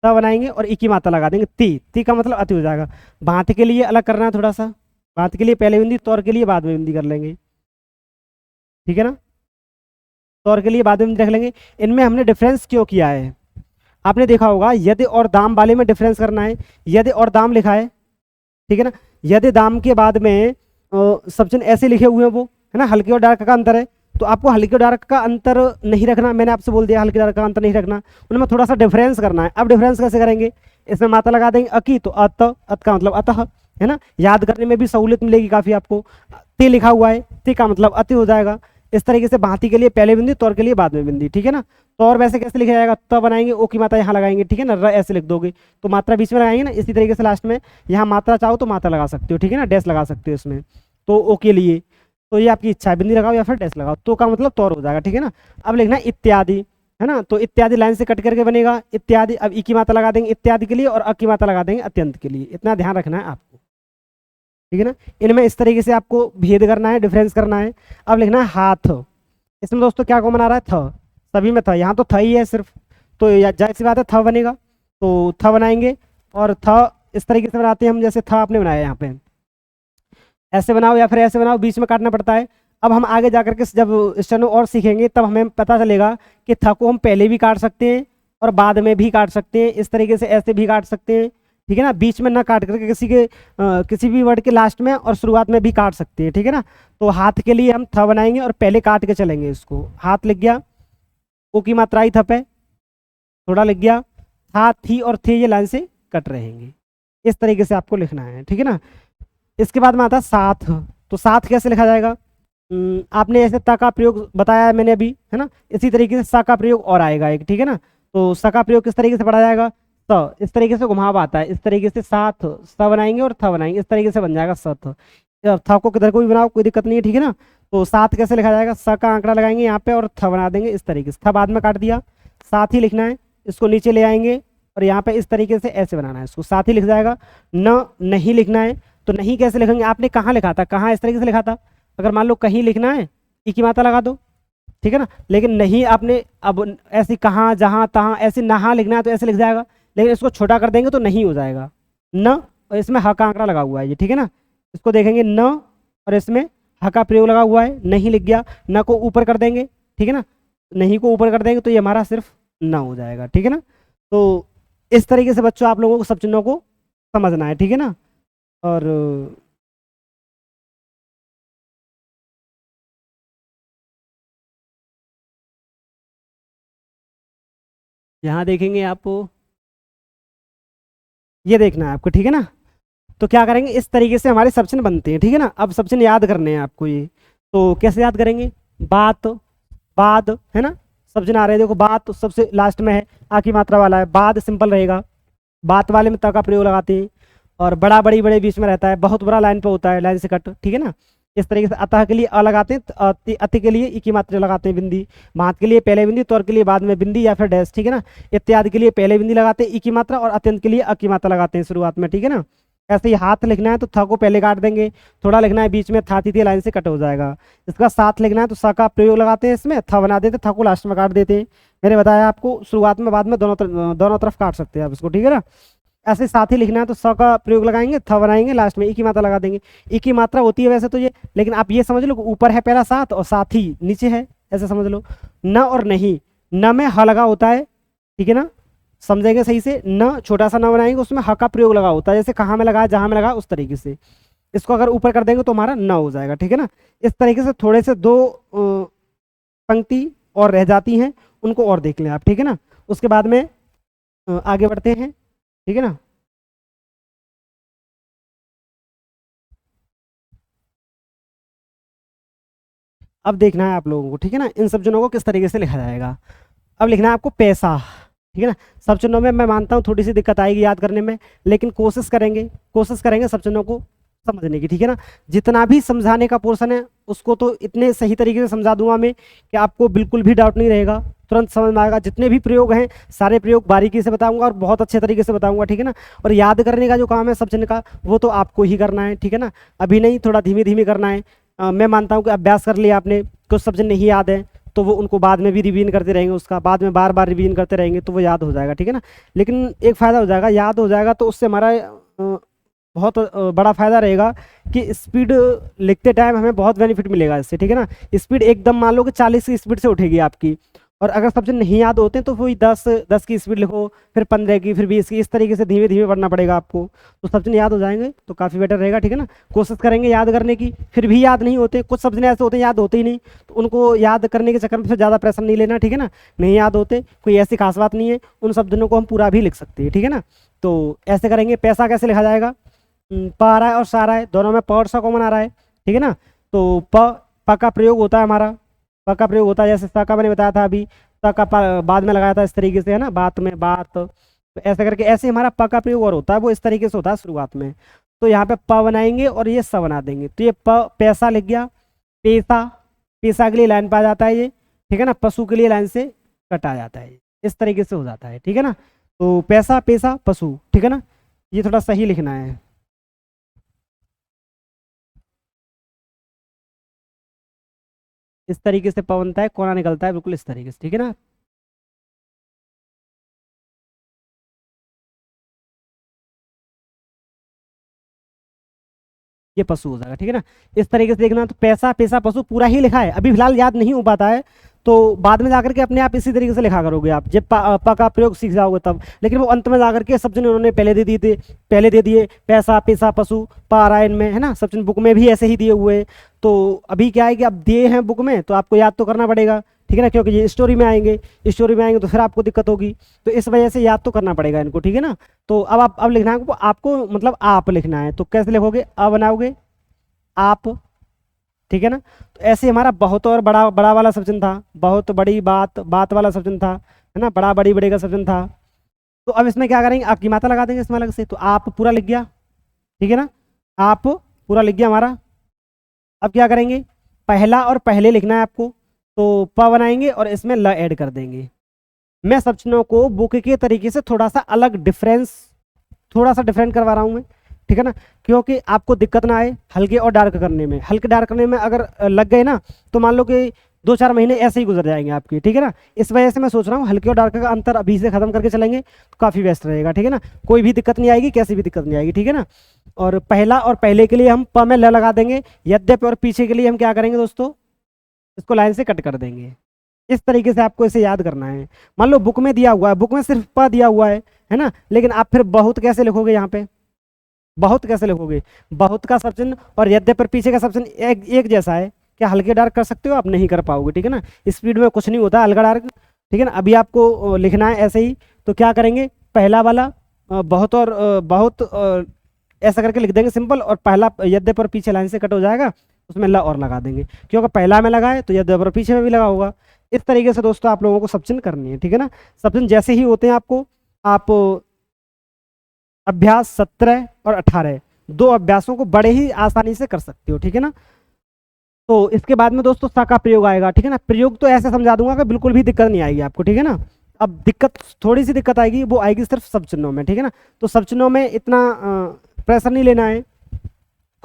त बनाएंगे और ई की मात्रा लगा देंगे, ती का मतलब अति हो जाएगा। भांति के लिए अलग करना है थोड़ा सा, भांति के लिए पहले बिंदी, तौर के लिए बाद में बिंदी कर लेंगे, ठीक है ना। तौर के लिए बाद में रख लेंगे। इनमें हमने डिफरेंस क्यों किया है, आपने देखा होगा यदि और दाम वाले में डिफरेंस करना है, यदि और दाम लिखा है, ठीक है ना, यदि दाम के बाद में सब्जन ऐसे लिखे हुए हैं वो, है ना, हल्के और डार्क का अंतर है, तो आपको हल्के और डार्क का अंतर नहीं रखना, मैंने आपसे बोल दिया हल्के डार्क का अंतर नहीं रखना, उनमें थोड़ा सा डिफरेंस करना है। अब डिफरेंस कैसे करेंगे, इसमें मात्रा लगा देंगे अकी, तो अत का मतलब अतः, है ना, याद करने में भी सहूलियत मिलेगी काफी आपको। ते लिखा हुआ है, ते का मतलब अति हो जाएगा। इस तरीके से भांति के लिए पहले बिंदी, तौर के लिए बाद में बिंदी, ठीक है ना। तो और वैसे कैसे लिखा जाएगा, त बनाएंगे, ओ की मात्रा यहाँ लगाएंगे, ठीक है ना, र ऐसे लिख दोगे तो मात्रा बीच में लगाएंगे ना, इसी तरीके से लास्ट में यहाँ मात्रा चाहो तो मात्रा लगा सकते हो, ठीक है ना, डैश लगा सकते हो इसमें। तो ओ के लिए तो ये आपकी इच्छा है, बिंदी लगाओ या फिर डैश लगाओ, तो का मतलब तौर हो जाएगा, ठीक है ना। अब लिखना है इत्यादि, है ना, तो इत्यादि लाइन से कट करके बनेगा इत्यादि। अब ई की मात्रा लगा देंगे इत्यादि के लिए और अ की मात्रा लगा देंगे अत्यंत के लिए, इतना ध्यान रखना है आपको, ठीक है ना। इनमें इस तरीके से आपको भेद करना है, डिफरेंस करना है। अब लिखना है हाथ, इसमें दोस्तों क्या कॉमन आ रहा है, थ, सभी में था, यहाँ तो था ही है सिर्फ, तो जाहिर सी बात है थ बनेगा, तो थ बनाएंगे और थ इस तरीके से बनाते हैं हम, जैसे थ आपने बनाया यहाँ पे, ऐसे बनाओ या फिर ऐसे बनाओ, बीच में काटना पड़ता है। अब हम आगे जाकर के जब स्टेनो और सीखेंगे तब हमें पता चलेगा कि थ को हम पहले भी काट सकते हैं और बाद में भी काट सकते हैं, इस तरीके से ऐसे भी काट सकते हैं, ठीक है ना, बीच में ना काट करके किसी भी वर्ड के लास्ट में और शुरुआत में भी काट सकते हैं, ठीक है ना। तो हाथ के लिए हम थ बनाएंगे और पहले काट के चलेंगे इसको, हाथ लिख गया, ओ की मात्रा ही थप है, थोड़ा लिख गया, था, थी और थे ये लाइन से कट रहेंगे, इस तरीके से आपको लिखना है, ठीक है ना। इसके बाद में आता है साथ, तो साथ कैसे लिखा जाएगा, आपने ऐसे ता का प्रयोग बताया है मैंने अभी, है ना, इसी तरीके से सा का प्रयोग और आएगा एक, ठीक है ना। तो सा का प्रयोग किस तरीके से पढ़ा जाएगा, त इस तरीके से घुमाव आता है, इस तरीके से साथ स बनाएंगे और थ बनाएंगे, इस तरीके से बन जाएगा सथ। थ को किधर को भी बनाओ कोई दिक्कत नहीं है, ठीक है ना। तो साथ कैसे लिखा जाएगा, स का आंकड़ा लगाएंगे यहाँ पे और थ बना देंगे इस तरीके से, थ बाद में काट दिया, साथ ही लिखना है, इसको नीचे ले आएंगे और यहाँ पे इस तरीके से ऐसे बनाना है इसको, साथ ही लिख जाएगा। न नहीं लिखना है, तो नहीं कैसे लिखेंगे, आपने कहाँ लिखा था, कहाँ इस तरीके से लिखा था, अगर मान लो कहीं लिखना है ई की मात्रा लगा दो, ठीक है ना, लेकिन नहीं आपने अब ऐसी कहाँ जहाँ तहाँ ऐसे नहा लिखना है तो ऐसे लिख जाएगा, लेकिन इसको छोटा कर देंगे तो नहीं हो जाएगा न, और इसमें ह का आंकड़ा लगा हुआ है ये, ठीक है ना, इसको देखेंगे न और इसमें ह का प्रयोग लगा हुआ है, नहीं लिख गया, न को ऊपर कर देंगे, ठीक है ना, नहीं को ऊपर कर देंगे तो ये हमारा सिर्फ न हो जाएगा, ठीक है ना। तो इस तरीके से बच्चों आप लोगों को सब चिन्हों को समझना है, ठीक है ना। और यहाँ देखेंगे आप, ये देखना है आपको, ठीक है ना। तो क्या करेंगे, इस तरीके से हमारे सब चिन्ह बनते हैं, ठीक है ना। अब सब चिन्ह याद करने हैं आपको ये, तो कैसे याद करेंगे, बात, बाद, है ना, सब चिन्ह आ रहे हैं, देखो बात तो सबसे लास्ट में है, आ की मात्रा वाला है, बाद सिंपल रहेगा, बात वाले में त का प्रयोग लगाते हैं, और बड़ा बड़ी बड़े बीच में रहता है, बहुत बड़ा लाइन पे होता है, लाइन से कट, ठीक है ना। इस तरीके से अतः के लिए अ लगाते हैं, अति के लिए ई की मात्रा लगाते हैं बिंदी, भात के लिए पहले बिंदी, तौर के लिए बाद में बिंदी या फिर डैश, ठीक है ना। इत्यादि के लिए पहले बिंदी लगाते हैं ई की मात्रा और अत्यंत के लिए अ की मात्रा लगाते हैं शुरुआत में, ठीक है ना। ऐसे ही हाथ लिखना है तो थ को पहले काट देंगे, थोड़ा लिखना है बीच में, था थी लाइन से कट हो जाएगा। इसका साथ लिखना है तो स का प्रयोग लगाते हैं, इसमें थ बना देते, थ को लास्ट में काट देते हैं, मैंने बताया आपको शुरुआत में बाद में दोनों तरफ काट सकते हैं आप इसको, ठीक है ना। ऐसे साथ ही लिखना है तो स का प्रयोग लगाएंगे, थ बनाएंगे, लास्ट में ई की मात्रा लगा देंगे, ई की मात्रा होती है वैसे तो ये, लेकिन आप ये समझ लो ऊपर है पहला साथ और साथ ही नीचे है, ऐसे समझ लो। न और नहीं, न में ह लगा होता है, ठीक है ना, समझेंगे सही से, न छोटा सा न बनाएंगे उसमें ह का प्रयोग लगा होता है, जैसे कहाँ में लगा जहाँ में लगा उस तरीके से, इसको अगर ऊपर कर देंगे तो हमारा न हो जाएगा, ठीक है ना। इस तरीके से थोड़े से दो पंक्ति और रह जाती हैं, उनको और देख लें आप, ठीक है ना। उसके बाद में आगे बढ़ते हैं, ठीक है ना। अब देखना है आप लोगों को, ठीक है ना, इन सब चिन्हों को किस तरीके से लिखा जाएगा। अब लिखना है आपको पैसा, ठीक है ना। सब चिन्हों में मैं मानता हूँ थोड़ी सी दिक्कत आएगी याद करने में, लेकिन कोशिश करेंगे सब चिन्हों को समझने की, ठीक है ना। जितना भी समझाने का पोर्शन है उसको तो इतने सही तरीके से समझा दूंगा मैं कि आपको बिल्कुल भी डाउट नहीं रहेगा, तुरंत समझ में आएगा। जितने भी प्रयोग हैं सारे प्रयोग बारीकी से बताऊंगा और बहुत अच्छे तरीके से बताऊंगा, ठीक है ना। और याद करने का जो काम है सब चिन्ह का, वो तो आपको ही करना है, ठीक है ना। अभी नहीं, थोड़ा धीमे धीमे करना है। मैं मानता हूँ कि अभ्यास कर लिया आपने, कुछ सब चिन्ह नहीं याद है तो वो उनको बाद में भी रिवीजन करते रहेंगे, उसका बाद में बार बार रिवीजन करते रहेंगे तो वो याद हो जाएगा, ठीक है ना। लेकिन एक फ़ायदा हो जाएगा, याद हो जाएगा तो उससे हमारा बहुत बड़ा फ़ायदा रहेगा कि स्पीड लिखते टाइम हमें बहुत बेनिफिट मिलेगा इससे, ठीक है ना। स्पीड एकदम मान लो कि 40 की स्पीड से उठेगी आपकी, और अगर सब चीज़ नहीं याद होते हैं तो वही 10 की स्पीड लिखो, फिर 15 की, फिर 20 की, इस तरीके से धीमे धीमे बढ़ना पड़ेगा आपको, तो सब चीज़ याद हो जाएंगे तो काफ़ी बेटर रहेगा, ठीक है ना। कोशिश करेंगे याद करने की, फिर भी याद नहीं होते, कुछ शब्द ऐसे होते हैं याद होते ही नहीं, तो उनको याद करने के चक्कर में फिर ज़्यादा प्रेशर नहीं लेना, ठीक है ना। नहीं याद होते कोई ऐसी खास बात नहीं है, उन शब्दों को हम पूरा भी लिख सकते हैं, ठीक है ना। तो ऐसे करेंगे। पैसा कैसे लिखा जाएगा, प आ रहा है और सा आ रहा है, दोनों में प और सा कॉमन आ रहा है, ठीक है ना। तो प का प्रयोग होता है हमारा, प का प्रयोग होता है, जैसे स का मैंने बताया था अभी, स का बाद में लगाया था इस तरीके से, है ना, बात में बात, तो ऐसे करके ऐसे हमारा प का प्रयोग और होता है, वो इस तरीके से होता है शुरुआत में। तो यहाँ पे प बनाएंगे और ये स बना देंगे, तो ये पैसा लिख गया। पैसा, पैसा के लिए लाइन पा जाता है ये, ठीक है ना। पशु के लिए लाइन से कटा जाता है, इस तरीके से हो जाता है, ठीक है ना। तो पैसा, पैसा, पशु, ठीक है ना। ये थोड़ा सही लिखना है। इस तरीके से प बनता है, कोना निकलता है बिल्कुल इस तरीके से, ठीक है ना। ये पशु हो जाएगा, ठीक है ना। इस तरीके से देखना, तो पैसा, पैसा, पशु पूरा ही लिखा है, अभी फिलहाल याद नहीं हो पाता है, तो बाद में जाकर के अपने आप इसी तरीके से लिखा करोगे आप, जब प का प्रयोग सीख जाओगे तब। लेकिन वो अंत में जाकर के सब चीज़ उन्होंने पहले दे दिए थे, पहले दे दिए, पैसा, पैसा, पशु, पारायण में, है ना। सब चीज़ बुक में भी ऐसे ही दिए हुए हैं। तो अभी क्या है कि अब दिए हैं बुक में तो आपको याद तो करना पड़ेगा, ठीक है ना, क्योंकि ये स्टोरी में आएंगे, स्टोरी में आएंगे तो फिर आपको दिक्कत होगी, तो इस वजह से याद तो करना पड़ेगा इनको, ठीक है ना। तो अब अब लिखना है आपको, मतलब आप लिखना है, तो कैसे लिखोगे, अ बनाओगे, आप, ठीक है ना। तो ऐसे हमारा बहुत और बड़ा बड़ा वाला सब्जन था, बहुत बड़ी बात, बात वाला सब्जन था, है ना, बड़ा बड़ी बड़े का सब्जन था। तो अब इसमें क्या करेंगे, आपकी मात्रा लगा देंगे इसमें अलग से, तो आप पूरा लिख गया, ठीक है ना, आप पूरा लिख गया हमारा। अब क्या करेंगे, पहला और पहले लिखना है आपको, तो प बनाएंगे और इसमें ल ऐड कर देंगे। मैं सब चीज़ों को बुक के तरीके से थोड़ा सा अलग डिफरेंस, थोड़ा सा डिफरेंट करवा रहा हूँ मैं, ठीक है ना, क्योंकि आपको दिक्कत ना आए हल्के और डार्क करने में। हल्के डार्क करने में अगर लग गए ना तो मान लो कि 2-4 महीने ऐसे ही गुजर जाएंगे आपके, ठीक है ना। इस वजह से मैं सोच रहा हूँ हल्के और डार्क का अंतर अभी से खत्म करके चलेंगे तो काफ़ी बेस्ट रहेगा, ठीक है ना। कोई भी दिक्कत नहीं आएगी, कैसी भी दिक्कत नहीं आएगी, ठीक है ना। और पहला और पहले के लिए हम प में ल लगा देंगे, यद्यपि और पीछे के लिए हम क्या करेंगे दोस्तों, इसको लाइन से कट कर देंगे। इस तरीके से आपको इसे याद करना है। मान लो बुक में दिया हुआ है, बुक में सिर्फ प दिया हुआ है ना, लेकिन आप फिर बहुत कैसे लिखोगे, यहाँ पे बहुत कैसे लिखोगे, बहुत का सब चिन्ह और यद्यपि पर पीछे का सब चिन्ह एक जैसा है, क्या हल्के डार्क कर सकते हो, आप नहीं कर पाओगे, ठीक है ना। स्पीड में कुछ नहीं होता हल्का डार्क, ठीक है ना। अभी आपको लिखना है ऐसे ही, तो क्या करेंगे, पहला वाला बहुत और बहुत ऐसा करके लिख देंगे सिंपल, और पहला यद्यपि पर पीछे लाइन से कट हो जाएगा, उसमें ल और लगा देंगे, क्योंकि पहला में लगा है तो यद्यपि पर पीछे में भी लगा होगा। इस तरीके से दोस्तों आप लोगों को सब चिन्ह करनी है, ठीक है ना। सब चिन्ह जैसे ही होते हैं आपको, आप अभ्यास 17 और 18 दो अभ्यासों को बड़े ही आसानी से कर सकते हो, ठीक है ना। तो इसके बाद में दोस्तों सा का प्रयोग आएगा, ठीक है ना। प्रयोग तो ऐसे समझा दूंगा कि बिल्कुल भी दिक्कत नहीं आएगी आपको, ठीक है ना। अब दिक्कत, थोड़ी सी दिक्कत आएगी, वो आएगी सिर्फ सब चिन्हों में, ठीक है ना। तो सब चिन्हों में इतना प्रेशर नहीं लेना है,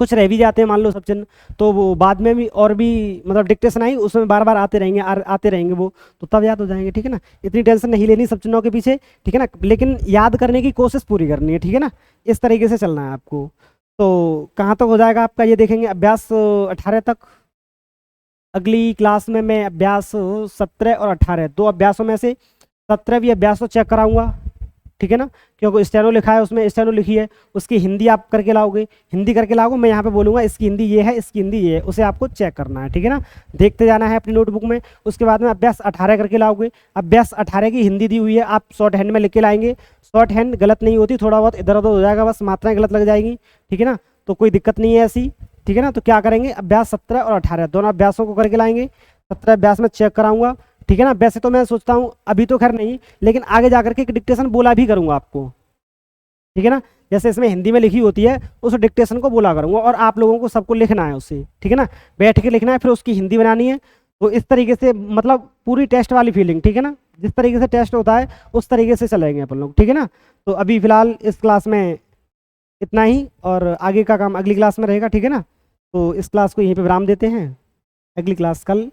कुछ रह भी जाते हैं मान लो सब चिन्ह, तो वो बाद में भी और भी मतलब डिक्टेशन आई उसमें बार बार आते रहेंगे, आते रहेंगे वो, तो तब याद हो जाएंगे, ठीक है ना। इतनी टेंशन नहीं लेनी सब चिन्हों के पीछे, ठीक है ना, लेकिन याद करने की कोशिश पूरी करनी है, ठीक है ना। इस तरीके से चलना है आपको। तो कहाँ तक हो जाएगा आपका ये देखेंगे, अभ्यास 18 तक। अगली क्लास में मैं अभ्यास 17 और 18 दो अभ्यासों में से 17वीं अभ्यास को चेक कराऊंगा, ठीक है ना, क्योंकि स्टेनो लिखा है उसमें, स्टेनो लिखी है, उसकी हिंदी आप करके लाओगे, हिंदी करके लाओगे, मैं यहाँ पे बोलूँगा इसकी हिंदी ये है, इसकी हिंदी ये है, उसे आपको चेक करना है, ठीक है ना, देखते जाना है अपनी नोटबुक में। उसके बाद में अभ्यास 18 करके लाओगे, अभ्यास 18 की हिंदी दी हुई है, आप शॉर्ट हैंड में लिख के लाएंगे। शॉर्ट हैंड गलत नहीं होती, थोड़ा बहुत इधर उधर हो जाएगा, बस मात्राएं गलत लग जाएंगी, ठीक है ना, तो कोई दिक्कत नहीं है ऐसी। ठीक है ना। तो क्या करेंगे, अभ्यास 17 और 18 दोनों अभ्यासों को करके लाएंगे। 17 अभ्यास में चेक कराऊंगा, ठीक है ना। वैसे तो मैं सोचता हूँ अभी तो खैर नहीं, लेकिन आगे जाकर के एक डिक्टेशन बोला भी करूंगा आपको, ठीक है ना। जैसे इसमें हिंदी में लिखी होती है उस डिक्टेशन को बोला करूंगा, और आप लोगों को सबको लिखना है उससे, ठीक है ना। बैठ के लिखना है, फिर उसकी हिंदी बनानी है। तो इस तरीके से मतलब पूरी टेस्ट वाली फीलिंग, ठीक है ना। जिस तरीके से टेस्ट होता है उस तरीके से चलेंगे अपन लोग, ठीक है ना। तो अभी फिलहाल इस क्लास में इतना ही, और आगे का काम अगली क्लास में रहेगा, ठीक है ना। तो इस क्लास को यहीं पे विराम देते हैं, अगली क्लास कल